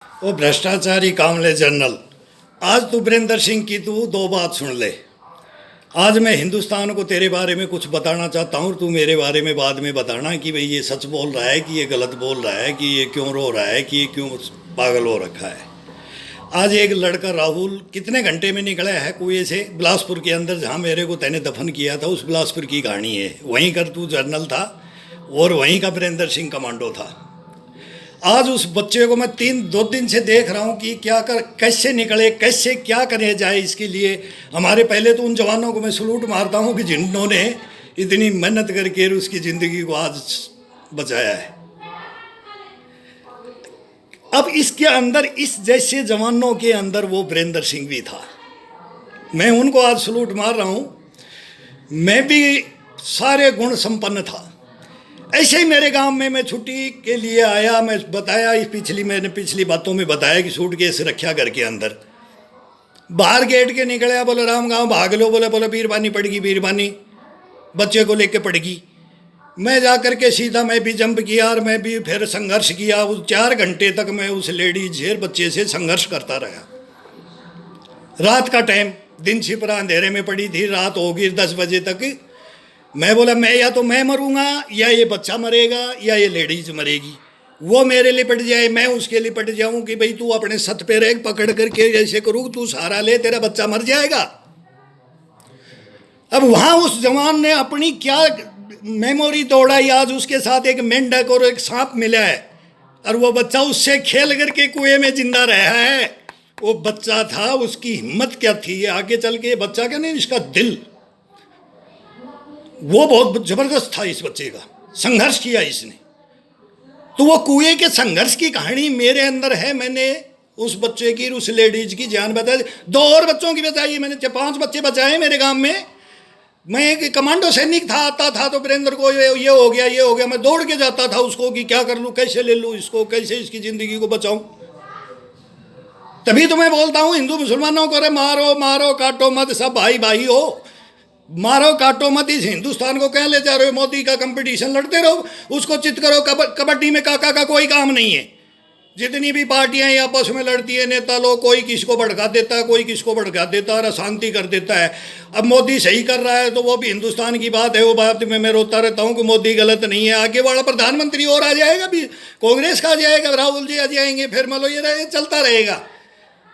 वो भ्रष्टाचारी कामले जनरल, आज तू वीरेंद्र सिंह की तू दो बात सुन ले। आज मैं हिंदुस्तान को तेरे बारे में कुछ बताना चाहता हूँ, तू मेरे बारे में बाद में बताना कि भाई ये सच बोल रहा है कि ये गलत बोल रहा है, कि ये क्यों रो रहा है, कि ये क्यों पागल हो रखा है। आज एक लड़का राहुल कितने घंटे में निकला है कुएं से बिलासपुर के अंदर, जहाँ मेरे को तैने दफन किया था, उस बिलासपुर की कहानी है। वहीं कर तू जर्नल था और वहीं का वीरेंद्र सिंह कमांडो था। आज उस बच्चे को मैं 2 दिन से देख रहा हूँ कि क्या कर, कैसे निकले, कैसे क्या करे जाए। इसके लिए हमारे पहले तो उन जवानों को मैं सलूट मारता हूँ कि जिन्होंने इतनी मेहनत करके उसकी ज़िंदगी को आज बचाया है। अब इसके अंदर, इस जैसे जवानों के अंदर वो वीरेंद्र सिंह भी था। मैं उनको आज सलूट मार रहा हूँ। मैं भी सारे गुण संपन्न था। ऐसे ही मेरे गांव में मैं छुट्टी के लिए आया। मैं बताया, मैंने पिछली बातों में बताया कि सूटकेस रखा घर के अंदर। बाहर गेट के निकले, बोले राम गांव भाग लो, बोले बीरबानी पड़गी, बीरबानी बच्चे को लेके पड़गी। मैं जा कर के सीधा मैं भी जंप किया और मैं भी फिर संघर्ष किया। उस 4 घंटे तक मैं उस लेडीज बच्चे से संघर्ष करता रहा। रात का टाइम, दिन छिपरा अंधेरे में पड़ी थी, रात होगी 10 बजे तक। मैं बोला मैं या तो मैं मरूंगा, या ये बच्चा मरेगा, या ये लेडीज मरेगी। वो मेरे लिपट जाए, मैं उसके लिपट जाऊं कि भाई तू अपने सत पे रह, पकड़ करके ऐसे करूँ, तू सहारा ले, तेरा बच्चा मर जाएगा। अब वहां उस जवान ने अपनी क्या मेमोरी तोड़ाई। आज उसके साथ एक मेंढक और एक सांप मिला है और वो बच्चा उससे खेल करके कुएं में जिंदा रहा है। वो बच्चा था, उसकी हिम्मत क्या थी। ये आगे चल के बच्चा क्या नहीं, इसका दिल वो बहुत जबरदस्त था। इस बच्चे का संघर्ष किया इसने। तो वो कुएं के संघर्ष की कहानी मेरे अंदर है। मैंने उस बच्चे की, उस लेडीज की जान बचाई। 2 और बच्चों की बचाई। मैंने 5 बच्चे बचाए मेरे गांव में। मैं एक कमांडो सैनिक था, आता था तो वीरेंद्र को ये हो गया, ये हो गया, मैं दौड़ के जाता था उसको कि क्या कर लूँ, कैसे ले लूँ इसको, कैसे इसकी ज़िंदगी को बचाऊँ। तभी तो मैं बोलता हूँ हिंदू मुसलमानों को, अरे मारो मारो काटो मत, सब भाई भाई हो, मारो काटो मत। इस हिंदुस्तान को क्या ले जा रहे हो? मोदी का कंपटीशन लड़ते रहो, उसको चित करो। कबड्डी में काका का कोई काम नहीं है। जितनी भी पार्टियां आपस में लड़ती है, नेता लोग, कोई किसको भड़का देता है, कोई किसको भड़का देता है और अशांति कर देता है। अब मोदी सही कर रहा है तो वो भी हिंदुस्तान की बात है। वो बात में मैं रोता रहता हूँ कि मोदी गलत नहीं है। आगे वाला प्रधानमंत्री और आ जाएगा, भी कांग्रेस का आ जाएगा, राहुल जी आ जाएंगे, फिर मतलब ये चलता रहेगा।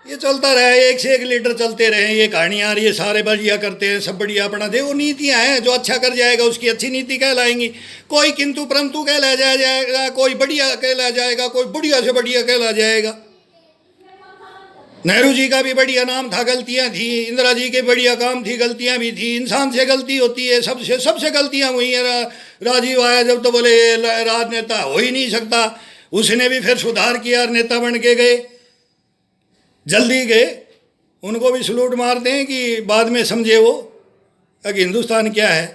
ये चलता रहे, एक से एक लीडर चलते रहे। ये कहानियाँ, ये सारे बढ़िया करते हैं, सब बढ़िया अपना दे। वो नीतियाँ हैं, जो अच्छा कर जाएगा उसकी अच्छी नीति कहलाएंगी। कोई किंतु परंतु कहला जाएगा, कोई बढ़िया कहला जाएगा, कोई बढ़िया से बढ़िया कहला जाएगा। नेहरू जी का भी बढ़िया नाम था, गलतियाँ थी। इंदिरा जी के बढ़िया काम थी, गलतियाँ भी थी। इंसान से गलती होती है, सबसे गलतियाँ हुई हैं। राजीव आया जब तो बोले राजनेता हो ही नहीं सकता, उसने भी फिर सुधार किया और नेता बन के गए, जल्दी गए। उनको भी सलूट मारते हैं कि बाद में समझे वो कि हिंदुस्तान क्या है।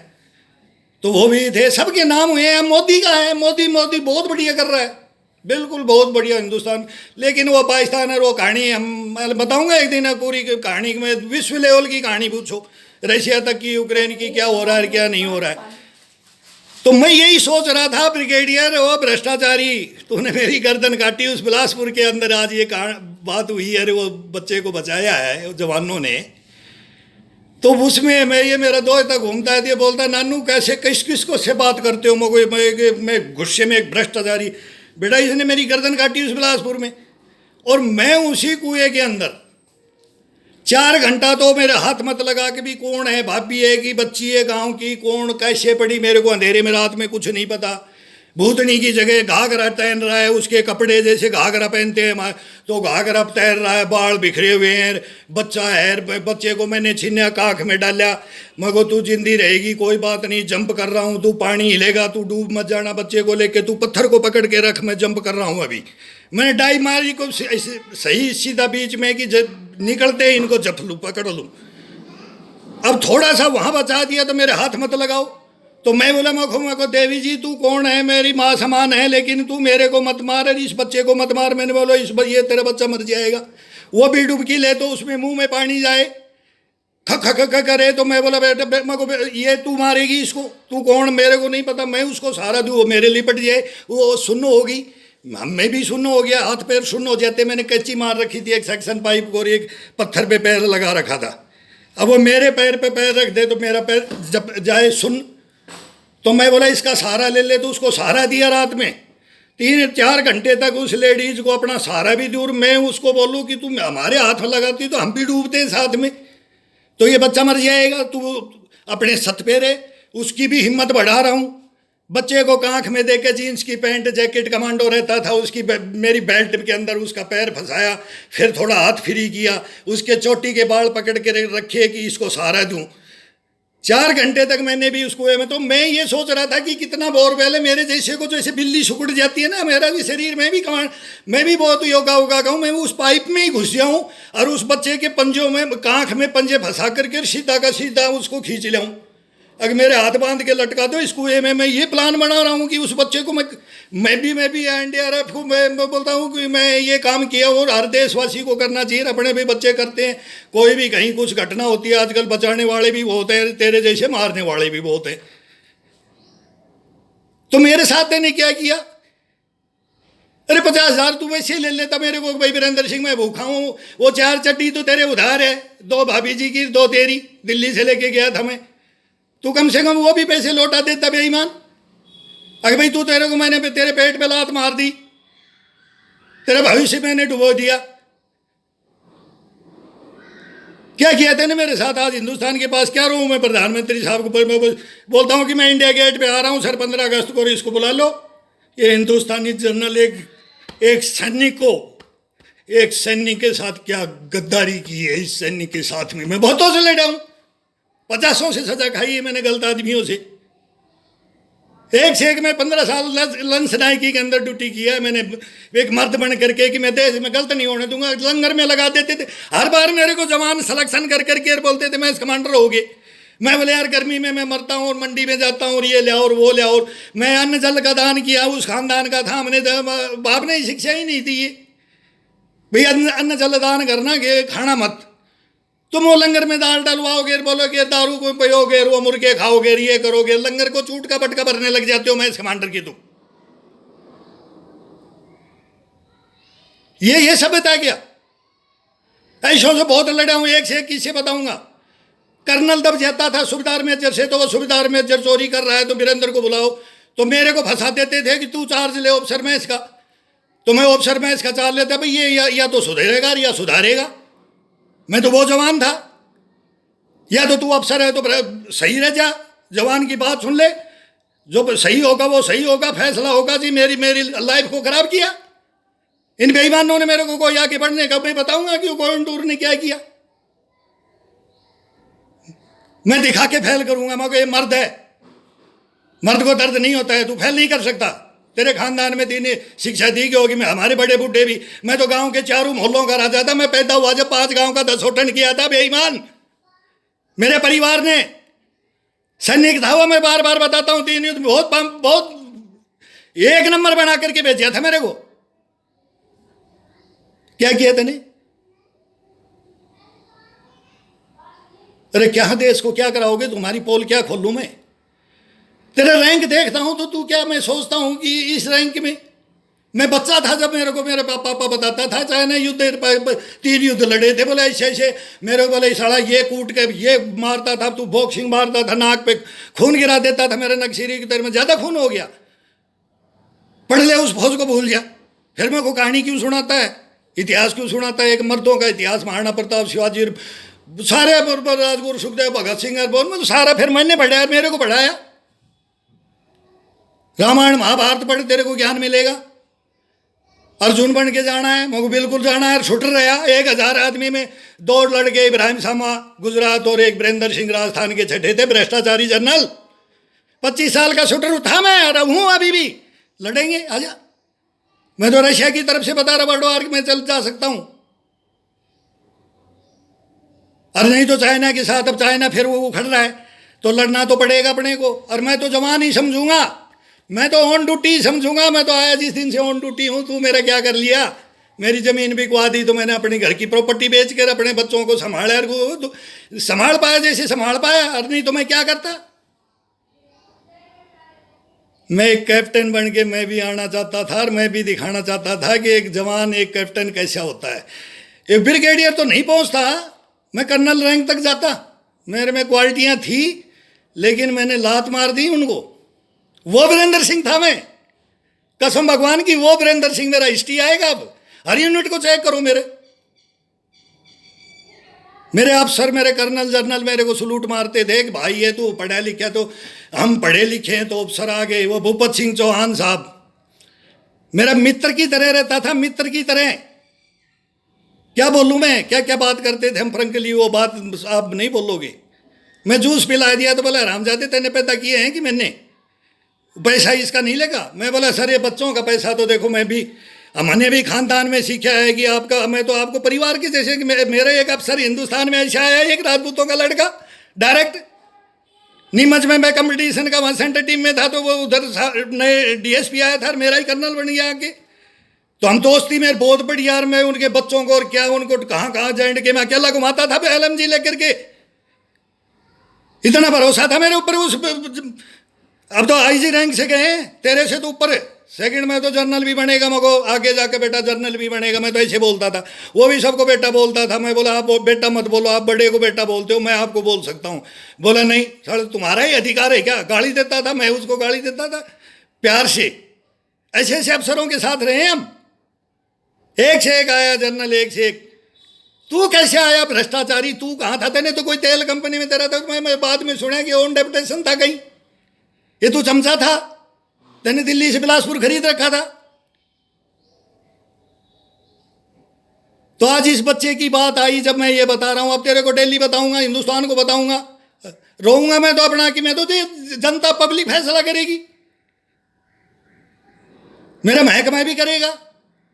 तो वो भी थे, सबके नाम हुए हैं। मोदी का है, मोदी बहुत बढ़िया कर रहा है, बिल्कुल बहुत बढ़िया हिंदुस्तान। लेकिन वो पाकिस्तान और वो कहानी हम बताऊंगा एक दिन, पूरी कहानी में विश्व लेवल की कहानी पूछो, रशिया तक की, यूक्रेन की, क्या हो रहा है क्या नहीं हो रहा है। तो मैं यही सोच रहा था, ब्रिगेडियर वो भ्रष्टाचारी, तूने मेरी गर्दन काटी उस बिलासपुर के अंदर। आज ये बात हुई, अरे वो बच्चे को बचाया है जवानों ने। तो उसमें ये मेरा दोस्त तक घूमता है, ये बोलता है नानू कैसे किसको से बात करते हो? मैं गुस्से में एक भ्रष्टाचारी, बेटा इसने मेरी गर्दन काटी उस बिलासपुर में। और मैं उसी कुएं के अंदर 4 घंटा, तो मेरे हाथ मत लगा कि भी कौन है, भाभी है कि बच्ची है गांव की, कौन कैसे पड़ी, मेरे को अंधेरे में रात में कुछ नहीं पता। भूतनी की जगह घाघरा पहन रहा है, उसके कपड़े जैसे घाघरा पहनते हैं तो घाघरा तैर रहा है, बाल बिखरे हुए हैं, बच्चा है। बच्चे को मैंने छीना, काख में डाला, मगो तू जिंदी रहेगी, कोई बात नहीं, जंप कर रहा हूँ, तू पानी हिलेगा, तू डूब मत जाना, बच्चे को लेके तू पत्थर को पकड़ के रख, मैं जंप कर रहा हूँ। अभी मैंने डाइव मारी को सही सीधा बीच में कि निकलते ही इनको जप लूँ, पकड़ लूँ। अब थोड़ा सा वहाँ बचा दिया तो मेरे हाथ मत लगाओ। तो मैं बोला मको देवी जी तू कौन है, मेरी माँ समान है, लेकिन तू मेरे को मत मार, इस बच्चे को मत मार। मैंने बोला ये तेरा बच्चा मर जाएगा। वो भी डुबकी ले तो उसमें मुंह में पानी जाए, खक खक खक करे। तो मैं बोला बेटा मको ये तू मारेगी इसको, तू कौन, मेरे को नहीं पता, मैं उसको सहारा दूँ, वो मेरे लिपट जाए, वो सुन्न होगी। मैं भी सुन्न हो गया, हाथ पैर सुन्न हो जाते। मैंने कैंची मार रखी थी एक सेक्शन पाइप को और एक पत्थर पे पैर लगा रखा था। अब वो मेरे पैर पे पैर रख दे तो मेरा पैर जब जाए सुन, तो मैं बोला इसका सहारा ले ले, तो उसको सहारा दिया। रात में 3-4 घंटे तक उस लेडीज को अपना सहारा भी दूर। मैं उसको बोलूँ कि तुम हमारे हाथ में लगाती तो हम भी डूबते हैं साथ में, तो ये बच्चा मर जाएगा, तू अपने सत पे रहे। उसकी भी हिम्मत बढ़ा रहा हूँ। बच्चे को कांख में देके जीन्स की पैंट जैकेट कमांडो रहता था, उसकी मेरी बेल्ट के अंदर उसका पैर फंसाया, फिर थोड़ा हाथ फ्री किया, उसके चोटी के बाल पकड़ के रखे कि इसको सहारा दूं। 4 घंटे तक मैंने भी उसको में, तो मैं ये सोच रहा था कि कितना बोरवेल है मेरे जैसे को, जैसे बिल्ली सुकड़ जाती है ना मेरा भी शरीर, मैं भी बहुत योगा होगा कहूँ, मैं उस पाइप में ही घुस जाऊँ और उस बच्चे के पंजों में कांख में पंजे फंसा करके सीधा का सीधा उसको खींच लाऊँ। अगर मेरे हाथ बांध के लटका दो इस कुएं में। मैं ये प्लान बना रहा हूँ कि उस बच्चे को मैं भी NDRF को मैं बोलता हूँ कि मैं ये काम किया, और हर देशवासी को करना चाहिए। अपने भी बच्चे करते हैं, कोई भी कहीं कुछ घटना होती है आजकल बचाने वाले भी बहुत हैं, तेरे जैसे मारने वाले भी बहुत हैं। तो मेरे साथ ने क्या किया, अरे 50,000 तू वैसे ले लेता मेरे को, भाई वीरेंद्र सिंह मैं भूखा हूँ, वो 4 चट्टी तो तेरे उधार है, 2 भाभी जी की 2 तेरी, दिल्ली से लेके गया था मैं, तू कम से कम वो भी पैसे लौटा देता बेईमान। अगर भाई तू तेरे को मैंने तेरे पेट पे लात मार दी, तेरा भविष्य मैंने डुबो दिया। क्या किया तेने मेरे साथ? आज हिंदुस्तान के पास क्या रहूं मैं? प्रधानमंत्री साहब को मैं बोलता हूं कि मैं इंडिया गेट पे आ रहा हूं सर 15 अगस्त को, इसको बुला लो। ये हिंदुस्तानी जनरल एक सैनिक के साथ क्या गद्दारी की है। इस सैनिक के साथ में मैं बहुतों से लड़ा हूं, 50 से सजा खाई है मैंने गलत आदमियों से। एक से एक मैं 15 साल लंच नायकी के अंदर ड्यूटी किया है मैंने, एक मर्द बन करके कि मैं देश में गलत नहीं होने दूंगा। लंगर में लगा देते थे हर बार मेरे को जवान सिलेक्शन कर करके बोलते थे मैं कमांडर हो गए। मैं बोले यार गर्मी में मैं मरता हूँ और मंडी में जाता हूँ और ये ले और वो ले और। मैं अन्न जल का दान किया, उस खानदान का था, हमने बाप ने शिक्षा ही नहीं दी भाई अन्न जल दान करना के खाना मत। तुम वो लंगर में दाल डलवाओगे, बोलोगे दारू को पियोगे, वो मुर्गे खाओगे, ये करोगे, लंगर को चूट का पटका भरने लग जाते हो। मैं इस कमांडर की तुम ये सभ्यता क्या? ऐसों से बहुत लड़ा हूं, एक से एक किससे बताऊंगा। कर्नल दब जाता था सूबेदार मेजर से, तो वो सूबेदार मेजर चोरी कर रहा है तो वीरेंद्र को बुलाओ, तो मेरे को फंसा देते थे कि तू चार्ज ले ऑफिसर मैच का, तो मैं ऑफिसर मैच का चार्ज लेता। भाई ये या तो सुधरेगा या सुधारेगा। मैं तो वो जवान था, या तो तू अफसर है तो सही रह जा, जवान की बात सुन ले, जो सही होगा वो सही होगा, फैसला होगा जी। मेरी लाइफ को खराब किया इन बेईमानों ने। मेरे को कोई आके बढ़ने का मैं बताऊंगा कि कोयंटूर ने क्या किया, मैं दिखा के फैल करूंगा। मैं ये मर्द है, मर्द को दर्द नहीं होता है, तू फैल नहीं कर सकता। तेरे खानदान में तीन शिक्षा दी की होगी, मैं हमारे बड़े बूढ़े भी। मैं तो गांव के 4 मोहल्लों का राजा था, मैं पैदा हुआ जब 5 गांव का 10 होटन किया था बेईमान। मेरे परिवार ने सैनिक था वो, मैं बार बार बताता हूं, 3 युद्ध बहुत 1 नंबर बना करके भेजा था मेरे को। क्या किया तूने? अरे क्या देश को क्या कराओगे? तुम्हारी पोल क्या खोलूं मैं? तेरा रैंक देखता हूं तो तू क्या, मैं सोचता हूं कि इस रैंक में मैं बच्चा था जब मेरे को मेरे पापा बताता था, चाइना युद्ध 3 युद्ध लड़े थे, बोले ऐसे मेरे को बोले साला ये कूट के ये मारता था, तू बॉक्सिंग मारता था, नाक पे खून गिरा देता था मेरे नक्सीरी की, तेरे में ज्यादा खून हो गया, पढ़ ले उस फौज को भूल जा। फिर मेरे को कहानी क्यों सुनाता है, इतिहास क्यों सुनाता है? एक मर्दों का इतिहास, महाराणा प्रताप, शिवाजी, सारे राजगुरु, सुखदेव, भगत सिंह, बोल में तो सारा फिर मैंने पढ़ाया, मेरे को पढ़ाया। रामायण महाभारत पढ़, तेरे को ज्ञान मिलेगा। अर्जुन बन के जाना है, मुझे बिल्कुल जाना है। छुट रहा 1000 आदमी में 2 लड़के, इब्राहिम सामा गुजरात और एक वीरेंद्र सिंह राजस्थान के छठे थे, भ्रष्टाचारी जनरल। 25 साल का शूटर था मैं, हूं अभी भी। लड़ेंगे, आजा। मैं तो रशिया की तरफ से बता रहा वर्ल्ड वार में चल जा सकता हूं, और नहीं तो चाइना के साथ। अब चाइना फिर वो उखड़ रहा है तो लड़ना तो पड़ेगा अपने को। और मैं तो जवान ही समझूंगा, मैं तो ऑन ड्यूटी समझूंगा। मैं तो आया जिस दिन से ऑन ड्यूटी हूं। तू मेरा क्या कर लिया? मेरी जमीन बिकवा दी तो मैंने अपने घर की प्रॉपर्टी बेच कर अपने बच्चों को संभाला, तो संभाल पाया जैसे संभाल पाया, और नहीं तो मैं क्या करता? मैं एक कैप्टन बन के मैं भी आना चाहता था और मैं भी दिखाना चाहता था कि एक जवान एक कैप्टन कैसा होता है। ये ब्रिगेडियर तो नहीं पहुंचता, मैं कर्नल रैंक तक जाता, मेरे में क्वालिटियां थी, लेकिन मैंने लात मार दी उनको। वो वीरेंद्र सिंह था मैं, कसम भगवान की, वो वीरेंद्र सिंह मेरा हिस्ट्री आएगा। अब हर यूनिट को चेक करो, मेरे अफसर, मेरे कर्नल जनरल मेरे को सलूट मारते थे कि भाई ये तू पढ़ा लिखा, तो हम पढ़े लिखे हैं तो अफसर आ गए। वो भूपत सिंह चौहान साहब मेरा मित्र की तरह रहता था, मित्र की तरह। क्या बोलूं मैं, क्या क्या बात करते थे हम, फ्रंकली वो बात आप नहीं बोलोगे। मैं जूस पिला दिया तो बोला रामजादे तेने पैदा किए हैं कि मैंने, पैसा इसका नहीं लगा। मैं बोला सर ये बच्चों का पैसा तो देखो, मैं भी, हमने भी खानदान में सीखा है कि आपका, मैं तो आपको परिवार के जैसे कि मेरे एक अफसर हिंदुस्तान में ऐसा आया, एक राजपूतों का लड़का डायरेक्ट नीमच में, मैं कंपटीशन का वहाँ सेंटर टीम में था, तो वो उधर नए डीएसपी आया था, मेरा ही कर्नल बन गया आगे। तो हम दोस्ती में बहुत बड़ी यार, मैं उनके बच्चों को और क्या उनको कहाँ कहाँ जॉइंट के मैं अकेला घुमाता था LMG लेकर के, इतना भरोसा था मेरे ऊपर। उस अब तो IG रैंक से गए, तेरे से तो ऊपर है, सेकंड में तो जनरल भी बनेगा, मगो आगे जाके बेटा जनरल भी बनेगा। मैं तो ऐसे बोलता था, वो भी सबको बेटा बोलता था। मैं बोला आप बेटा मत बोलो, आप बड़े को बेटा बोलते हो, मैं आपको बोल सकता हूँ। बोला नहीं सर तुम्हारा ही अधिकार है क्या, गाली देता था, मैं उसको गाली देता था प्यार से। ऐसे ऐसे अफसरों के साथ रहे हम, एक से एक आया जनरल, एक से एक। तू कैसे आया भ्रष्टाचारी, तू कहाँ था, तेने तो कोई तेल कंपनी में तेरा था। मैं बाद में सुना कि ओन डेपुटेशन था कहीं, ये तू चमचा था, तेने दिल्ली से बिलासपुर खरीद रखा था। तो आज इस बच्चे की बात आई जब मैं ये बता रहा हूं, अब तेरे को दिल्ली बताऊंगा, हिंदुस्तान को बताऊंगा, रोऊंगा मैं तो अपना कि मैं तो जनता पब्लिक फैसला करेगी, मेरा महकमा भी करेगा,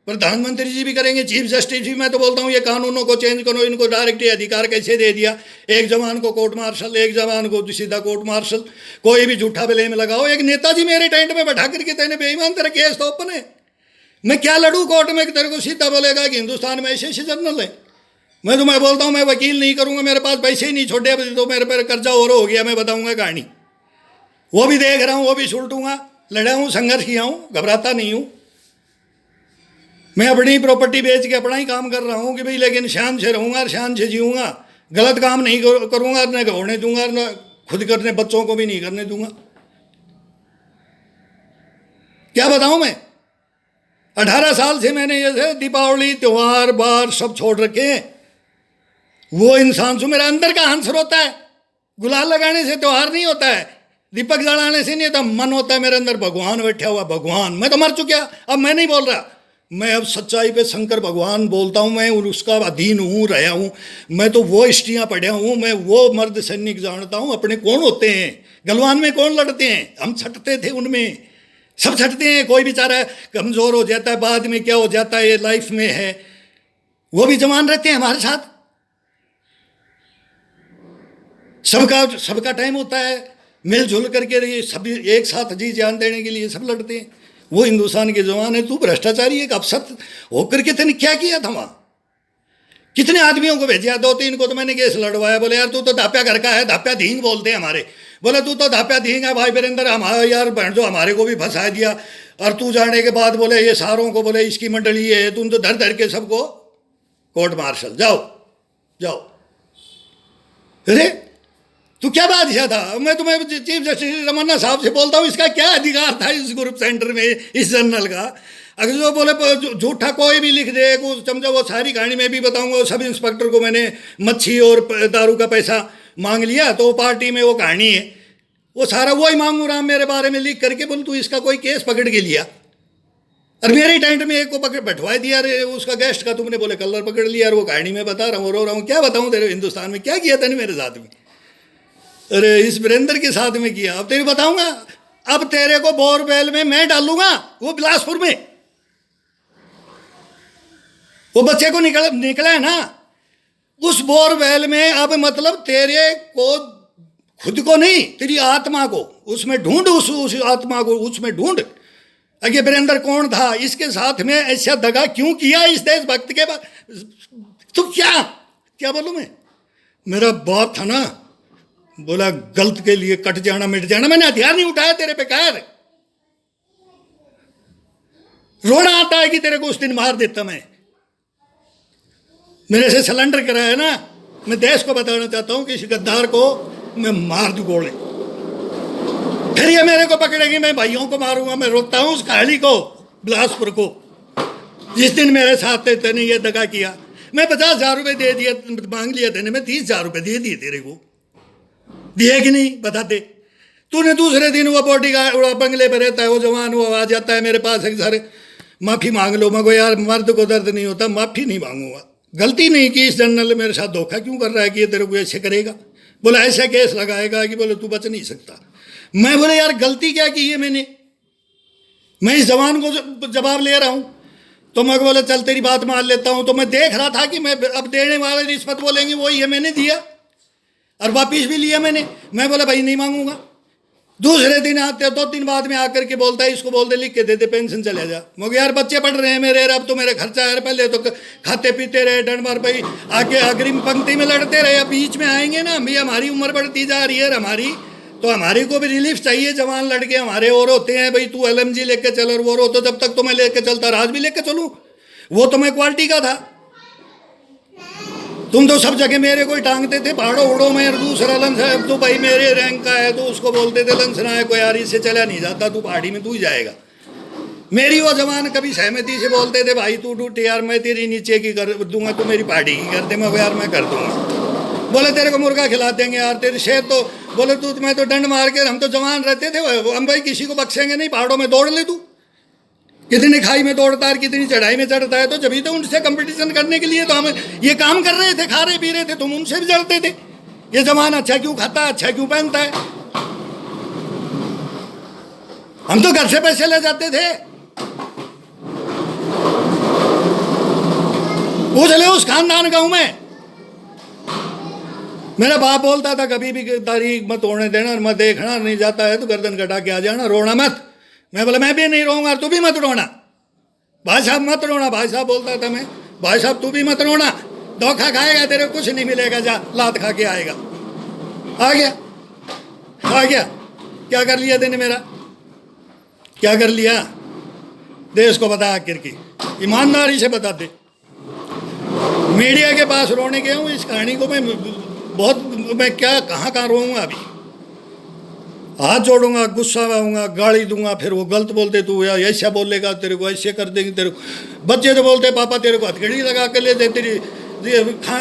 प्रधानमंत्री जी भी करेंगे, चीफ जस्टिस जी। मैं तो बोलता हूँ ये कानूनों को चेंज करो, इनको डायरेक्ट ये अधिकार कैसे दे दिया, एक जवान को कोर्ट मार्शल, एक जवान को सीधा कोर्ट मार्शल, कोई भी झूठा ब्लेम लगाओ। एक नेताजी मेरे टेंट में बैठा करके तेने बेईमान, तेरा केस तो ओपन है, मैं क्या लड़ूँ कोर्ट में कि तेरे को सीधा बोलेगा कि हिंदुस्तान में ऐसे ऐसे जनरल है। मैं बोलता हूँ मैं वकील नहीं करूँगा, मेरे पास पैसे ही नहीं छोड़े, तो मेरे पर कर्जा और हो गया, मैं बताऊँगा कहानी, वो भी देख रहा हूँ, वो भी सुलटूंगा, लड़ा हूँ, संघर्ष किया हूँ, घबराता नहीं हूँ। मैं अपनी प्रॉपर्टी बेच के अपना ही काम कर रहा हूँ कि भाई, लेकिन शान से रहूँगा और शान से जीऊँगा, गलत काम नहीं करूँगा, न होने दूंगा, न खुद करने, बच्चों को भी नहीं करने दूंगा। क्या बताऊँ मैं, 18 साल से मैंने ये दीपावली त्यौहार बार सब छोड़ रखे हैं। वो इंसान जो मेरा अंदर का हंसर होता है, गुलाल लगाने से त्यौहार नहीं होता है, दीपक जलाने से नहीं होता, मन होता है मेरे अंदर भगवान बैठा हुआ, भगवान। मैं तो मर चुका, अब मैं नहीं बोल रहा, मैं अब सच्चाई पे शंकर भगवान बोलता हूँ, मैं उसका अधीन हूँ, रहा हूँ। मैं तो वो हिस्ट्रियाँ पढ़ा हूँ, मैं वो मर्द सैनिक जानता हूँ अपने कौन होते हैं, गलवान में कौन लड़ते हैं, हम छटते थे उनमें, सब छटते हैं। कोई बेचारा कमज़ोर हो जाता है, बाद में क्या हो जाता है, ये लाइफ में है, वो भी जवान रहते हैं हमारे साथ। सबका टाइम होता है, मिलजुल करके सभी एक साथ जी जान देने के लिए सब लड़ते हैं। वो हिंदुस्तान के जवान है। तू भ्रष्टाचारी एक अफसर होकर के तेने क्या किया था वहाँ, कितने आदमियों को भेजा, 2-3 को तो मैंने केस लड़वाया। बोले यार तू तो धाप्या घर का है, धाप्या धींग बोलते हैं हमारे। बोले तू तो धाप्या धींग है भाई वीरेंद्र, हमारा यार बहन जो हमारे को भी फंसा दिया। और तू जाने के बाद बोले ये सारों को, बोले इसकी मंडली है, तुम तो धर धर के सबको कोर्ट मार्शल, जाओ जाओ। अरे तू क्या बादशाह था। मैं तुम्हें चीफ जस्टिस रमन्ना साहब से बोलता हूँ, इसका क्या अधिकार था इस ग्रुप सेंटर में, इस जनरल का। अगर जो बोले झूठा कोई भी लिख दे कुछ चमचा, वो सारी कहानी में भी बताऊंगा। सब इंस्पेक्टर को मैंने मच्छी और दारू का पैसा मांग लिया, तो पार्टी में वो कहानी है, वो सारा वही मांगू राम मेरे बारे में लिख करके। बोल तू इसका कोई केस पकड़ के लिया, और मेरे टेंट में एक को पकड़ बैठवा दिया, अरे उसका गेस्ट का तुमने बोले कलर पकड़ लिया। और वो कहानी में बता रहा हूँ, रो रहा हूँ। क्या बताऊँ तेरे हिंदुस्तान में क्या किया तूने मेरे साथ में, अरे इस वीरेंद्र के साथ में किया। अब तेरे बताऊंगा, अब तेरे को बोरवेल में मैं डालूंगा, वो बिलासपुर में। वो बच्चे को निकला है ना उस बोरवेल में। अब मतलब तेरे को खुद को नहीं, तेरी आत्मा को उसमें ढूंढ, उस आत्मा को उसमें ढूंढ। अगे वीरेंद्र कौन था, इसके साथ में ऐसा दगा क्यों किया इस देशभक्त के बाद। तो क्या बोलूं मैं, मेरा बाप था ना, बोला गलत के लिए कट जाना मिट जाना। मैंने हथियार नहीं उठाया तेरे पे, खैर रोना आता है कि तेरे को उस दिन मार देता मैं। मेरे से सिलेंडर कराया ना, मैं देश को बताना चाहता हूं कि इस गद्दार को मैं मार दूं गोले। फिर ये मेरे को पकड़ेगी, मैं भाइयों को मारूंगा। मैं रोकता हूं उस कहानी को, बिलासपुर को, जिस दिन मेरे साथ तेने ये दगा किया। मैं 50,000 रुपये दे दिया, मांग लिया तेने, मैं 30,000 रुपये दे दिए तेरे को, दिए कि नहीं बता दे। तूने दूसरे दिन वो बॉडी गार्ड बंगले पर रहता है, वो जवान वो आ जाता है मेरे पास, एक सर माफ़ी मांग लो। मैं को यार मर्द को दर्द नहीं होता, माफ़ी नहीं मांगूंगा, गलती नहीं की, इस जनरल मेरे साथ धोखा क्यों कर रहा है कि ये तेरे को ऐसे करेगा। बोला ऐसा केस लगाएगा कि बोले तू बच नहीं सकता। मैं बोले यार गलती क्या की है मैंने, मैं इस जवान को जवाब ले रहा हूँ। तो मैं बोले चल तेरी बात मान लेता हूँ। तो मैं देख रहा था कि मैं अब देने वाले रिश्वत बोलेंगे वही है, मैंने दिया और वापिस भी लिया मैंने। मैं बोला भाई नहीं मांगूंगा। दूसरे दिन आते 2 दिन बाद में आकर के बोलता है इसको बोल दे लिख के दे दे, पेंशन चले जा। मगर यार बच्चे पढ़ रहे हैं मेरे, अब तो मेरे खर्चा है। पहले तो खाते पीते रहे, डंड मार भाई आगे अग्रिम पंक्ति में लड़ते रहे, अब बीच में आएंगे ना भी हमारी उम्र बढ़ती जा रही है हमारी, तो हमारी को भी रिलीफ चाहिए। जवान लड़के हमारे और होते हैं भाई, तू LMG लेके चल और वो रो, तो जब तक तो मैं लेके चलता राज भी लेके चलूँ, वो तो मैं क्वालिटी का था। तुम तो सब जगह मेरे को ही टांगते थे, भाड़ो उड़ो में। दूसरा लंस है तो भाई मेरे रैंक का है तो उसको बोलते थे लंस ना है को, यार इससे चला नहीं जाता, तू पहाड़ी में तू ही जाएगा। मेरी वो जवान कभी सहमति से बोलते थे भाई तू टूट यार मैं तेरी नीचे की कर दूंगा, तू मेरी पहाड़ी की कर दे। मैं यार मैं कर दूंगा। बोले तेरे को मुर्गा खिला देंगे यार, तेरे शेर तो बोले तू मैं तो डंड मार के, हम तो जवान रहते थे, हम भाई किसी को बख्शेंगे नहीं, पहाड़ों में दौड़ ले तू। कितनी खाई में दौड़ता है, कितनी चढ़ाई में चढ़ता है, तो जब तो उनसे कंपटीशन करने के लिए तो हम ये काम कर रहे थे, खा रहे पी रहे थे, तुम उनसे भी जलते थे। ये जवान अच्छा क्यों खाता है, अच्छा क्यों पहनता है। हम तो घर से पैसे ले जाते थे। पूछ ले उस खानदान गांव में। मेरा बाप बोलता था कभी भी तारीख मत होने देना, मत देखना, नहीं जाता है तो गर्दन कटा के आ जाना, रोना मत। मैं बोला मैं भी नहीं रोऊंगा, तू भी मत रोना। भाई साहब मत रोना, भाई साहब बोलता था मैं, भाई साहब तू भी मत रोना, धोखा खाएगा तेरे कुछ नहीं मिलेगा, जा लात खा के आएगा। आ गया आ गया, क्या कर लिया तेने मेरा, क्या कर लिया। देश को बता आखिर की, ईमानदारी से बता दे। मीडिया के पास रोने गया हूँ, इस कहानी को मैं बहुत, मैं क्या कहाँ कहाँ रोऊंगा अभी। हाथ जोड़ूंगा, गुस्सा आऊँगा, गाली दूंगा, फिर वो गलत बोलते तू या ऐसा बोलेगा, तेरे को ऐसे कर देंगे, तेरे को बच्चे तो बोलते पापा तेरे को हथकड़ी लगा कर ले दे, तेरी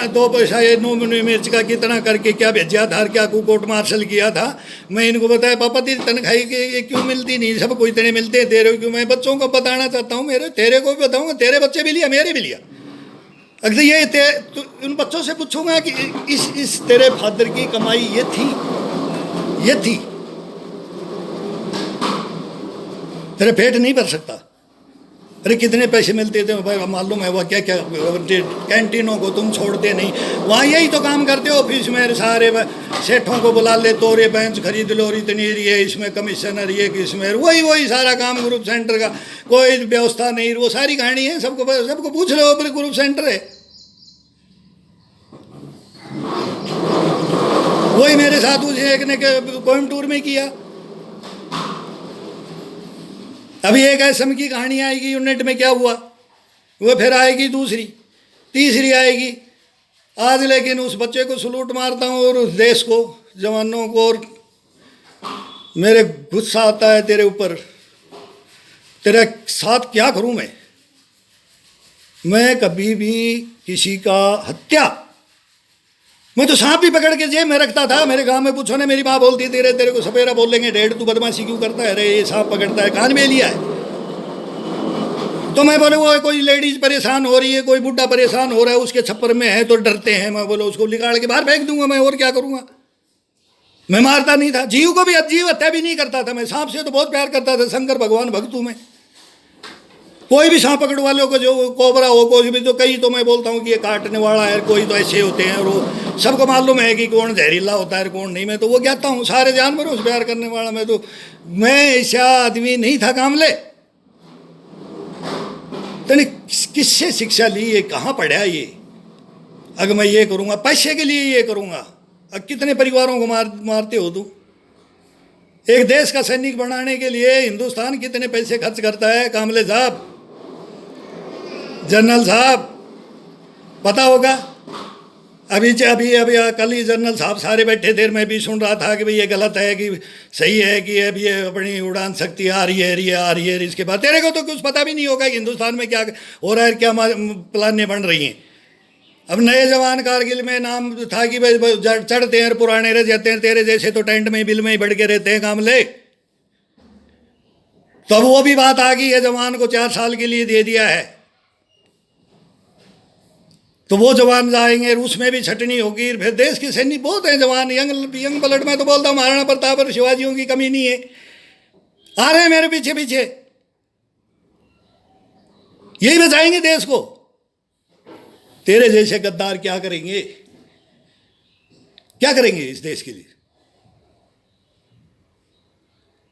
2 पैसा ये नून मिर्च का कितना करके क्या भेजा था, क्या कोर्ट मार्शल किया था। मैं इनको बताया पापा तेरी तनख्वाही के क्यों मिलती नहीं, सब कोई इतने मिलते हैं, तेरे क्यों। मैं बच्चों को बताना चाहता हूँ, मेरे तेरे को भी बताऊँगा, तेरे बच्चे भी लिया मेरे भी लिया। अगर ये तो उन बच्चों से पूछूंगा कि इस तेरे फादर की कमाई ये थी, तेरे पेट नहीं भर सकता। अरे कितने पैसे मिलते थे भाई, मालूम है वो क्या क्या, कैंटीनों को तुम छोड़ते नहीं, वहाँ यही तो काम करते हो। ऑफिस में सारे सेठों को बुला ले, तो रे बेंच खरीद लो, और इतनी ये इसमें कमिश्नर, ये इसमें वही सारा काम ग्रुप सेंटर का, कोई व्यवस्था नहीं, वो सारी कहानी है। सबको पूछ लो, ग्रुप सेंटर है। वही मेरे साथ उसे एक ने कोयम्बटूर में किया। अभी एक असम की कहानी आएगी यूनिट में, क्या हुआ वो फिर आएगी, दूसरी तीसरी आएगी। आज लेकिन उस बच्चे को सलूट मारता हूँ और उस देश को, जवानों को, और मेरे गुस्सा आता है तेरे ऊपर। तेरे साथ क्या करूँ मैं कभी भी किसी का हत्या, मैं तो सांप भी पकड़ के जेब में रखता था। मेरे गांव में पूछो ना, मेरी माँ बोलती थी रे तेरे को सपेरा बोलेंगे, डेढ़ तू बदमाशी क्यों करता है रे, ये सांप पकड़ता है, कान में लिया है। तो मैं बोले वो कोई लेडीज परेशान हो रही है, कोई बुढ़ा परेशान हो रहा है, उसके छप्पर में है तो डरते हैं। मैं बोले उसको निकाल के बाहर फेंक दूंगा मैं, और क्या करूँगा। मैं मारता नहीं था, जीव को भी, जीव हत्या भी नहीं करता था मैं। सांप से तो बहुत प्यार करता था, शंकर भगवान भक्त हूँ मैं। कोई भी सांप पकड़ वालों को, जो कोबरा हो कोई भी, तो कई तो मैं बोलता हूँ कि ये काटने वाला है, कोई तो ऐसे होते हैं, और वो सबको मालूम है कि कौन जहरीला होता है कौन नहीं। मैं तो वो कहता हूँ सारे जानवरों से प्यार करने वाला मैं ऐसा आदमी नहीं था कामले। तूने किससे शिक्षा ली, ये कहाँ पढ़ा ये। अगर मैं ये करूँगा पैसे के लिए, ये करूँगा, अब कितने परिवारों को मारते हो तू। एक देश का सैनिक बनाने के लिए हिंदुस्तान कितने पैसे खर्च करता है कामले साहब। जनरल साहब पता होगा, अभी अभी अभी कल ही जनरल साहब सारे बैठे थे, मैं भी सुन रहा था कि भाई ये गलत है कि सही है, कि अभी ये अपनी उड़ान शक्ति आ रही है, आ रही है। इसके बाद तेरे को तो कुछ पता भी नहीं होगा कि हिंदुस्तान में क्या हो रहा है, क्या प्लानें बन रही हैं। अब नए जवान कारगिल में नाम था कि भाई चढ़ते हैं पुराने रह जाते हैं, तेरे जैसे तो टेंट में बिल में ही बढ़ के रहते हैं काम ले। तो अब वो भी बात आ गई है, जवान को 4 साल के लिए दे दिया है, तो वो जवान जाएंगे, रूस में भी छटनी होगी। फिर देश के सैनिक बहुत हैं जवान, यंग ब्लड में तो बोलता हूँ महाराणा प्रताप और शिवाजियों की कमी नहीं है, आ रहे हैं मेरे पीछे पीछे, यही बचाएंगे देश को। तेरे जैसे गद्दार क्या करेंगे, क्या करेंगे इस देश के लिए।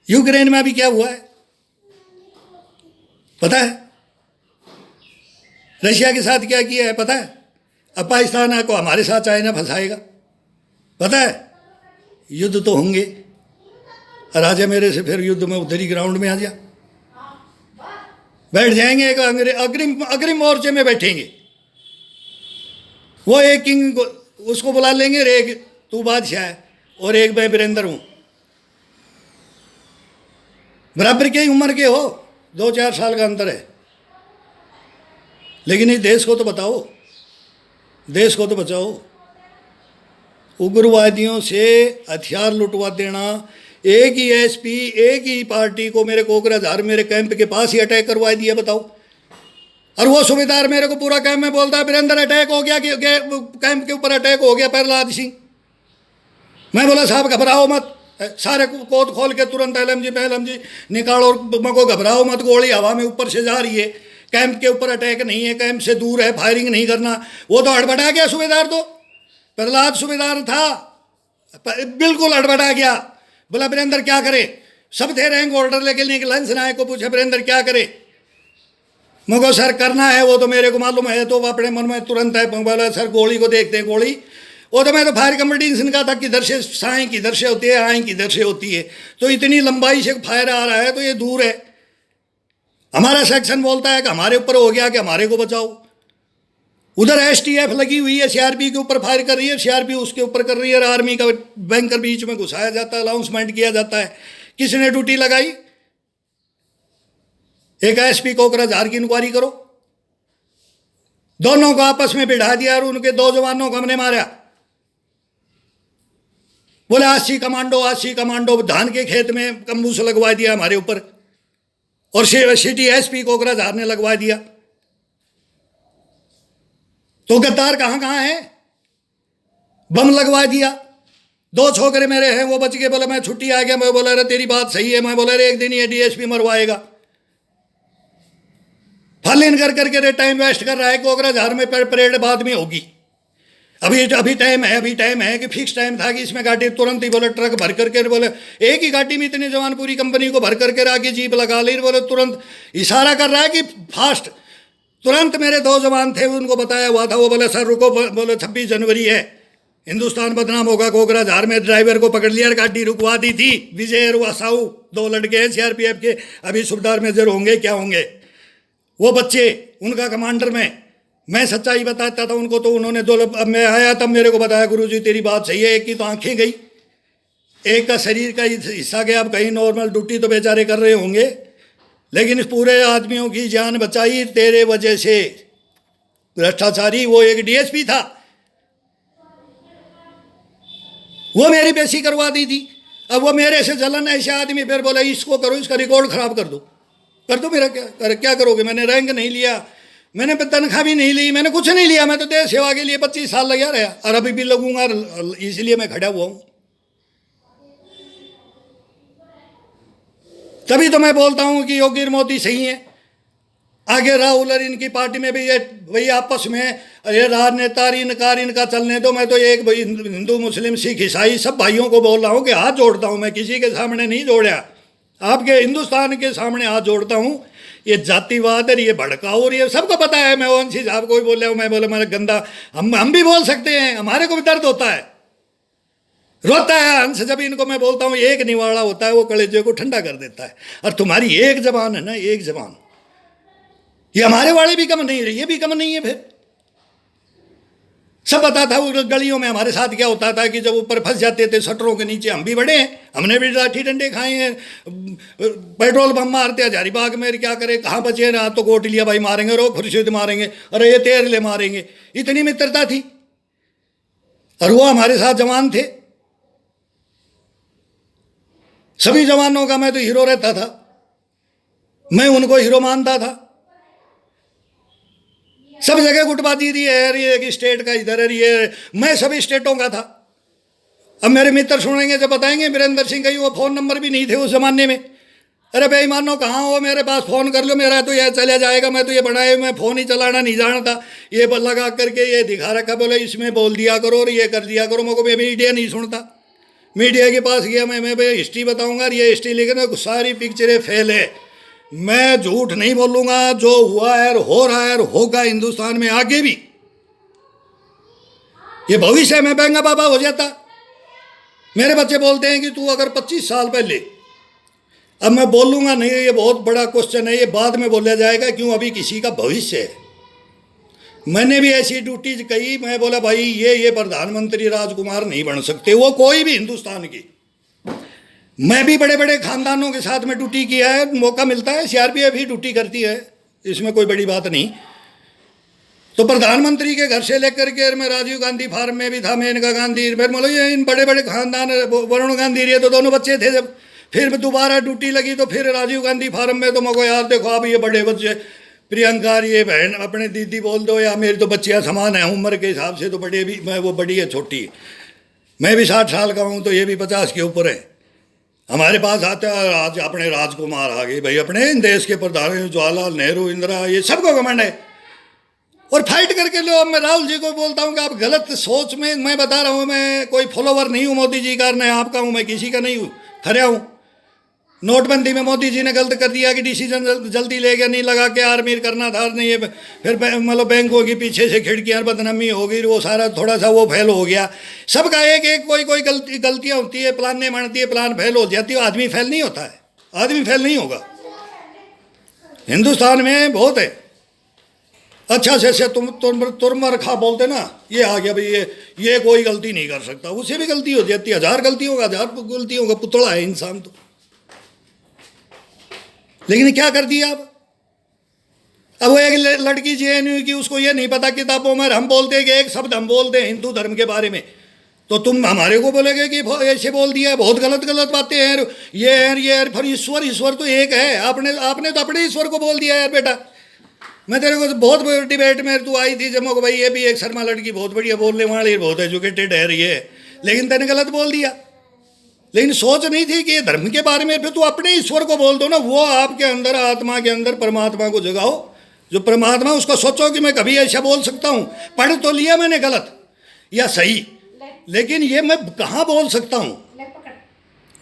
यूक्रेन में अभी क्या हुआ है पता है, रशिया के साथ क्या किया है पता है, अब पाकिस्तान को हमारे साथ चाइना फंसाएगा पता है। युद्ध तो होंगे, और आजा मेरे से फिर युद्ध में उधर ही ग्राउंड में आ जा, बैठ जाएंगे, एक अग्रिम मोर्चे में बैठेंगे। वो एक किंग उसको बुला लेंगे, एक तू बादशाह है और एक मैं वीरेंद्र हूं, बराबर की उम्र के हो, 2-4 साल का अंतर है। लेकिन इस देश को तो बताओ, देश को तो बचाओ। उग्रवादियों से हथियार लुटवा देना, एक ही एसपी एक ही पार्टी को मेरे कोकराझार मेरे कैंप के पास ही अटैक करवा दिया बताओ। और वो सूबेदार मेरे को पूरा कैंप में बोलता है वीरेंद्र अटैक हो गया, कि कैंप के ऊपर अटैक हो गया प्रहलाद सिंह। मैं बोला साहब घबराओ मत, सारे कोट खोल के तुरंत एलएमजी निकालो, मको घबराओ मत, गोली हवा में ऊपर से जा रही है, कैंप के ऊपर अटैक नहीं है, कैंप से दूर है, फायरिंग नहीं करना। वो तो अड़बड़ा गया सूबेदार, तो प्रहलाद सूबेदार था, बिल्कुल अड़बड़ा गया। बोला वीरेंद्र क्या करे, सब थे रैंक ऑर्डर लेके लंच नायक को पूछा वीरेंद्र क्या करे, मगो सर करना है वो तो मेरे को मालूम है, तो अपने मन में तुरंत है, बोला सर गोली को देखते हैं, गोली वो तो मैं तो फायर कंपटीशन का था, किधर से साएँ किधर से होती है, आएँ किधर से होती है, तो इतनी लंबाई से फायर आ रहा है तो ये दूर है। हमारा सेक्शन बोलता है कि हमारे ऊपर हो गया कि हमारे को बचाओ। उधर एसटीएफ लगी हुई है, सीआरपी के ऊपर फायर कर रही है, सीआरपी उसके ऊपर कर रही है, आर्मी का बैंकर बीच में घुसाया जाता है, अनाउंसमेंट किया जाता है। किसने ड्यूटी लगाई, एक एसपी कोकराझार की इंक्वायरी करो, दोनों को आपस में बिठा दिया और उनके 2 जवानों को हमने मारा। बोले 80 कमांडो धान के खेत में कम्बू से लगवा दिया हमारे ऊपर, और सिटी एसपी कोकराझार ने लगवा दिया। तो गद्दार कहां कहां है, बम लगवा दिया। 2 छोकरे मेरे हैं वो बच गए, बोला मैं छुट्टी आ गया। मैं बोला अरे तेरी बात सही है, मैं बोला अरे एक दिन ये डीएसपी मरवाएगा, फलिन कर करके टाइम वेस्ट कर रहा है। कोकराझार में परेड बाद में होगी, अभी टाइम है कि फिक्स टाइम था कि इसमें गाड़ी तुरंत ही बोले ट्रक भर करके, बोले एक ही गाड़ी में इतने जवान पूरी कंपनी को भर करके आगे जीप लगा ली, बोले तुरंत इशारा कर रहा है कि फास्ट। तुरंत मेरे 2 जवान थे, उनको बताया हुआ था, वो बोले सर रुको, बोले 26 जनवरी है, हिंदुस्तान बदनाम होगा। कोकराझार में ड्राइवर को पकड़ लिया, गाड़ी रुकवा दी थी। विजय और वासाऊ 2 लड़के हैं सीआरपीएफ के, अभी सुबेदार मेजर होंगे क्या होंगे वो बच्चे, उनका कमांडर में। मैं सच्चाई बताता था उनको, तो उन्होंने अब मैं आया तब मेरे को बताया गुरुजी तेरी बात सही है, एक की तो आंखें गई, एक का शरीर का हिस्सा गया। अब कहीं नॉर्मल ड्यूटी तो बेचारे कर रहे होंगे, लेकिन इस पूरे आदमियों की जान बचाई तेरे वजह से। भ्रष्टाचारी वो एक डीएसपी था, वो मेरी बेइज्जती करवा दी थी। अब वो मेरे से जलन, ऐसे आदमी फिर बोला इसको करो, इसका रिकॉर्ड खराब कर दो मेरा क्या करोगे। मैंने रैंक नहीं लिया, मैंने तनख्वाह भी नहीं ली, मैंने कुछ नहीं लिया, मैं तो देश सेवा के लिए 25 साल लगा रहा और अभी भी लगूंगा, इसलिए मैं खड़ा हुआ हूं। तभी तो मैं बोलता हूं कि योगी मोदी सही है। आगे राहुल और इनकी पार्टी में भी ये वही आपस में ये राजनेता इनका चलने दो। मैं तो एक भाई हिंदू मुस्लिम सिख ईसाई सब भाइयों को बोल रहा हूं कि हाथ जोड़ता हूं, मैं किसी के सामने नहीं जोड़ा, आपके हिंदुस्तान के सामने हाथ जोड़ता हूं। ये जातिवाद और ये भड़काओ और ये सबको पता है। मैं वंशी साहब को भी बोल रहा हूँ, मैं बोला मेरा गंदा, हम भी बोल सकते हैं, हमारे को भी दर्द होता है, रोता है हंस जब इनको मैं बोलता हूँ। एक निवाड़ा होता है वो कलेजे को ठंडा कर देता है। और तुम्हारी एक जबान है ना, एक जबान, ये हमारे वाले भी कम नहीं रहे, ये भी कम नहीं है। फिर सब पता था वो गलियों में हमारे साथ क्या होता था कि जब ऊपर फंस जाते थे शटरों के नीचे, हम भी बड़े हैं, हमने भी लाठी डंडे खाए हैं, पेट्रोल बम मारते हजारीबाग में, क्या करे, कहाँ बचे ना, तो कोटलिया भाई मारेंगे, रो खुर्शीद मारेंगे, अरे ये तेरले मारेंगे, इतनी मित्रता थी। और वो हमारे साथ जवान थे, सभी जवानों का मैं तो हीरो रहता था, मैं उनको हीरो मानता था। सब जगह गुटबाजी रही है, ये एक स्टेट का इधर है, ये मैं सभी स्टेटों का था। अब मेरे मित्र सुनेंगे जब बताएंगे वीरेंद्र सिंह का वो फ़ोन नंबर भी नहीं थे उस ज़माने में। अरे बेईमानो कहाँ हो, मेरे पास फ़ोन कर लो, मेरा तो यह चला जाएगा, मैं तो ये बनाए, मैं फ़ोन ही चलाना नहीं जानता, ये लगा करके ये दिखा रखा, बोले इसमें बोल दिया करो और ये कर दिया करो। मुझको मीडिया नहीं सुनता, मीडिया के पास गया मैं भाई हिस्ट्री बताऊँगा, ये हिस्ट्री लिखना, सारी पिक्चरें फेल है। मैं झूठ नहीं बोलूँगा, जो हुआ है, हो रहा है, होगा हिंदुस्तान में आगे भी। ये भविष्य में बेंगा बाबा हो जाता। मेरे बच्चे बोलते हैं कि तू अगर 25 साल पहले, अब मैं बोलूँगा नहीं, ये बहुत बड़ा क्वेश्चन है, ये बाद में बोला जाएगा, क्यों, अभी किसी का भविष्य है। मैंने भी ऐसी ड्यूटीज कही, मैं बोला भाई ये प्रधानमंत्री राजकुमार नहीं बन सकते, वो कोई भी हिंदुस्तान की। मैं भी बड़े बड़े खानदानों के साथ में ड्यूटी किया है, मौका मिलता है, सीआरपीएफ ही ड्यूटी करती है, इसमें कोई बड़ी बात नहीं। तो प्रधानमंत्री के घर से लेकर के मैं राजीव गांधी फार्म में भी था, मेनका गांधी, फिर मतलब ये इन बड़े बड़े खानदान, वरुण गांधी रहे तो दोनों बच्चे थे। जब फिर दोबारा ड्यूटी लगी तो फिर राजीव गांधी फार्म में, तो मुझको यार देखो अब ये बड़े बच्चे, प्रियंका ये बहन अपने दीदी बोल दो, या मेरी तो बच्चियाँ समान है उम्र के हिसाब से, तो बड़े भी, मैं वो बड़ी है छोटी है, मैं भी 60 साल का हूँ, तो ये भी 50 के ऊपर है। हमारे पास आते हैं आज अपने राजकुमार आ गए भाई, अपने देश के प्रधान जवाहरलाल नेहरू, इंदिरा, ये सबको घमंड है और फाइट करके लो। अब मैं राहुल जी को बोलता हूँ कि आप गलत सोच में, मैं बता रहा हूँ, मैं कोई फॉलोवर नहीं हूँ मोदी जी का, न आपका हूँ, मैं किसी का नहीं हूँ, खड़ा हूँ। नोटबंदी में मोदी जी ने गलत कर दिया कि डिसीजन जल्दी ले गया, नहीं लगा के आर्मी करना था, नहीं ये फिर मतलब बैंकों की पीछे से खिड़कियाँ बदनामी हो गई, वो सारा थोड़ा सा वो फेल हो गया। सबका एक एक कोई गलतियाँ होती है, प्लान नहीं बनती है, प्लान फेल हो जाती है, आदमी फेल नहीं होता है, आदमी फेल नहीं होगा। हिंदुस्तान में बहुत है, अच्छा से तुम रखा बोलते ना, ये आ गया भाई, ये कोई गलती नहीं कर सकता, उससे भी गलती हो जाती है, 1000 गलतियों का पुतला है इंसान तो। लेकिन क्या कर दिया अब वो एक लड़की जेएनयू की, उसको ये नहीं पता किताबों में हम बोलते हैं कि एक शब्द हम बोलते हैं हिंदू धर्म के बारे में, तो तुम हमारे को बोलोगे कि ऐसे बोल दिया, बहुत गलत बातें हैं, ये है, फिर ईश्वर तो एक है, आपने तो अपने ईश्वर को बोल दिया यार बेटा। मैं तेरे को बहुत डिबेट में तू आई थी जम्मू को, भाई ये भी एक शर्मा लड़की बहुत बढ़िया बोलने वाली, बहुत एजुकेटेड है ये, लेकिन तेने गलत बोल दिया। लेकिन सोच नहीं थी कि ये धर्म के बारे में, फिर तू अपने ईश्वर को बोल दो ना, वो आपके अंदर, आत्मा के अंदर परमात्मा को जगाओ, जो परमात्मा, उसको सोचो कि मैं कभी ऐसा बोल सकता हूँ। पढ़ तो लिया मैंने गलत या सही, लेकिन ये मैं कहाँ बोल सकता हूँ।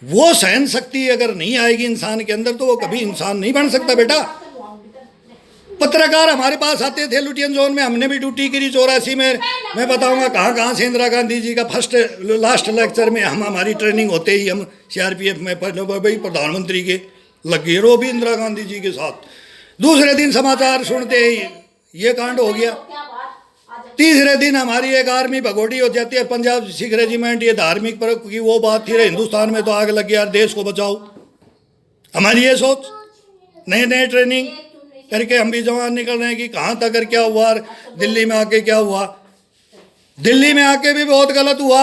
वो सहन शक्ति अगर नहीं आएगी इंसान के अंदर, तो वो कभी इंसान नहीं बन सकता बेटा। पत्रकार हमारे पास आते थे लुटियन जोन में, हमने भी ड्यूटी करी 84 में, मैं बताऊंगा कहाँ कहाँ से इंदिरा गांधी जी का लास्ट लेक्चर में हमारी ट्रेनिंग होते ही हम सीआरपीएफ में भाई प्रधानमंत्री के लगे रहो भी इंदिरा गांधी जी के साथ। दूसरे दिन समाचार सुनते ही ये कांड हो गया, तीसरे दिन हमारी एक आर्मी भगोड़ी हो जाती है, पंजाब सिख रेजिमेंट, ये धार्मिक पर की वो बात थी, हिंदुस्तान में तो आग लग गया यार, देश को बचाओ। हमारी ये सोच, नए ट्रेनिंग करके हम भी जवान निकल रहे हैं कि कहाँ तक कर क्या हुआ। दिल्ली में आके क्या हुआ, दिल्ली में आके भी बहुत गलत हुआ।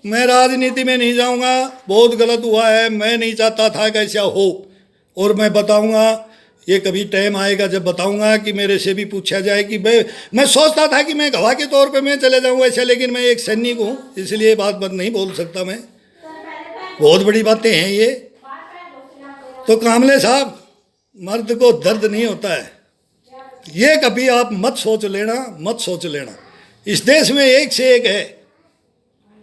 मैं राजनीति में नहीं जाऊंगा, बहुत गलत हुआ है, मैं नहीं चाहता था कि ऐसा हो, और मैं बताऊंगा, ये कभी टाइम आएगा जब बताऊंगा कि मेरे से भी पूछा जाए कि मैं सोचता था कि मैं गवाह के तौर पे मैं चले जाऊँ ऐसे, लेकिन मैं एक सैनिक हूँ, इसलिए बात नहीं बोल सकता मैं, बहुत बड़ी बातें हैं ये। तो कामले साहब, मर्द को दर्द नहीं होता है, ये कभी आप मत सोच लेना। इस देश में एक से एक है,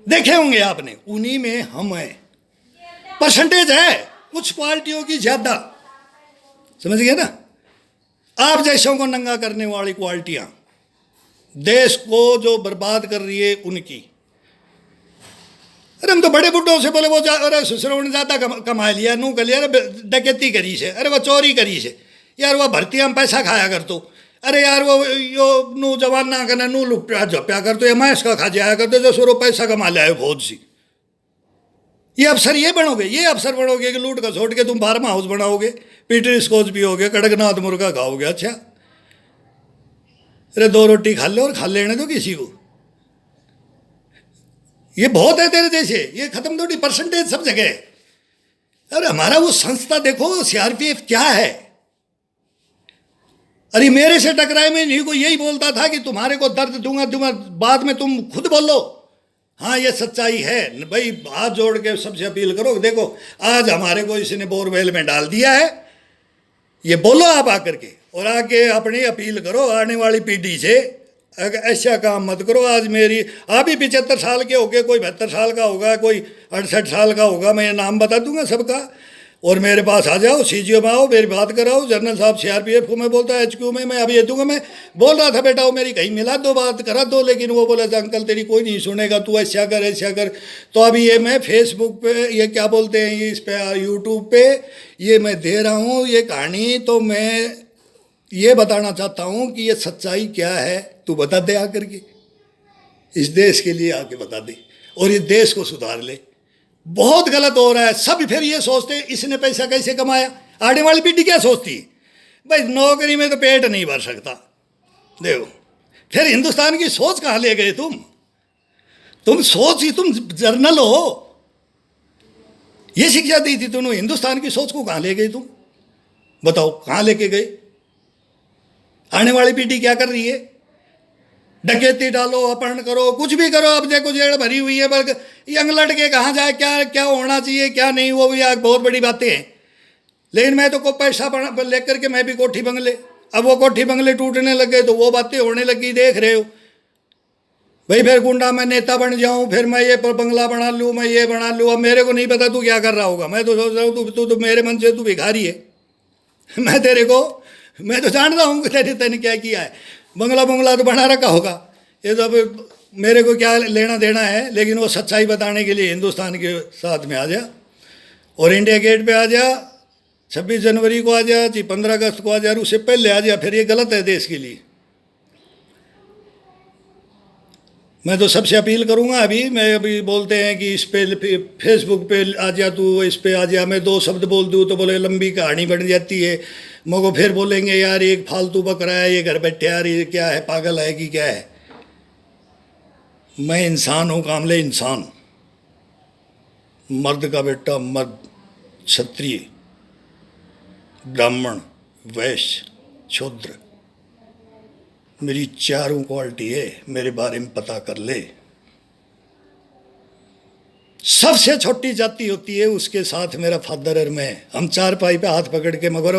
देखे होंगे आपने, उन्हीं में हम हैं। परसेंटेज है कुछ क्वालिटियों की ज्यादा, समझ गए ना। आप जैसों को नंगा करने वाली क्वालिटियां देश को जो बर्बाद कर रही है उनकी। अरे हम तो बड़े बुड्ढों से बोले वो अरे ससुरों ने ज़्यादा कमा लिया, नू कर लिया, अरे डकैती करी से, अरे वो चोरी करी से, यार वह भर्तियाँ पैसा खाया कर तो, अरे यार वो यो नू जवान ना करना नू लुप्या झप्या कर तो या मैं इसका खा जाया करते जो सुरो पैसा कमा लिया फौज सी। ये अफसर ये बनोगे, ये अफसर बनोगे कि लूट का छोड़ के तुम फार्म हाउस बनाओगे, पीटर स्कॉच पियोगे, कड़कनाथ मुर्गा खाओगे। अच्छा अरे 2 रोटी खा ले और खा लेने दो किसी को, ये बहुत है तेरे जैसे, ये खत्म थोड़ी परसेंटेज सब जगह है। अरे हमारा वो संस्था देखो सीआरपीएफ क्या है। अरे मेरे से टकराए में नहीं को यही बोलता था कि तुम्हारे को दर्द दूंगा दूंगा, बाद में तुम खुद बोलो हाँ ये सच्चाई है। भाई हाथ जोड़ के सबसे अपील करो, देखो आज हमारे को इसने बोरवेल में डाल दिया है, ये बोलो आप आकर के और आके अपनी अपील करो आने वाली पीढ़ी से, ऐसा काम मत करो। आज मेरी आप ही 75 साल के हो गए, कोई 72 साल का होगा, कोई 68 साल का होगा, मैं ये नाम बता दूंगा सबका, और मेरे पास आ जाओ, सीजीओ में आओ, मेरी बात कराओ, जनरल साहब सीआरपीएफ को मैं बोलता एचक्यू में, मैं अभी ये दूंगा। मैं बोल रहा था बेटा वो मेरी कहीं मिला दो, बात करा दो, लेकिन वो बोला था अंकल तेरी कोई नहीं सुनेगा, तू ऐसा कर ऐसा कर। तो अभी ये मैं फेसबुक पे, ये क्या बोलते हैं, ये इस पे यूट्यूब पे ये मैं दे रहा हूँ ये कहानी, तो मैं ये बताना चाहता हूँ कि ये सच्चाई क्या है, तू बता दे आकर के, इस देश के लिए आके बता दे और इस देश को सुधार ले। बहुत गलत हो रहा है। सब फिर ये सोचते हैं इसने पैसा कैसे कमाया, आने वाली पीढ़ी क्या सोचती है, भाई नौकरी में तो पेट नहीं भर सकता। देखो फिर हिंदुस्तान की सोच कहाँ ले गए तुम सोच ही, तुम जर्नल हो, ये शिक्षा दी थी तुमने, हिंदुस्तान की सोच को कहाँ ले गए तुम, बताओ कहाँ लेके गए। आने वाली पीढ़ी क्या कर रही है, डकैती डालो, अपहरण करो, कुछ भी करो, अब देखो जेल भरी हुई है, बल्कि यंग लड़के कहाँ जाए, क्या क्या होना चाहिए क्या नहीं, वो भी आज बहुत बड़ी बातें हैं। लेकिन मैं तो को पैसा लेकर के मैं भी कोठी बंगले, अब वो कोठी बंगले टूटने लग गए तो वो बातें होने लगी, देख रहे हो भाई। फिर गुंडा मैं नेता बन जाऊं, फिर मैं ये बंगला बना लूँ, मैं ये बना लूँ। अब मेरे को नहीं पता तू क्या कर रहा होगा, मैं तो सोच रहा हूँ तू तो मेरे मन से तू भिखारी है। मैं तो जानता हूँ कि तेने क्या किया है, बंगला तो बना रखा होगा, ये तो अब मेरे को क्या लेना देना है। लेकिन वो सच्चाई बताने के लिए हिंदुस्तान के साथ में आ जा और इंडिया गेट पे आ जा, 26 जनवरी को आ जा, 15 अगस्त को आ जा, उससे पहले आ जा, फिर ये गलत है देश के लिए। मैं तो सबसे अपील करूंगा, अभी बोलते हैं कि इस पे फेसबुक पे आ जा, तू इस पे आ जा, मैं 2 शब्द बोल दूँ तो बोले लंबी कहानी बन जाती है, मगो फिर बोलेंगे यार एक फालतू बकरा है, ये घर बैठे यार ये क्या है, पागल है कि क्या है। मैं इंसान हूँ कामले, इंसान, मर्द का बेटा मर्द, क्षत्रिय, ब्राह्मण, वैश्य, शूद्र, मेरी चारों क्वालिटी है, मेरे बारे में पता कर ले। सबसे छोटी जाति होती है उसके साथ मेरा फादर और मैं, हम 4 पाई पे हाथ पकड़ के मगर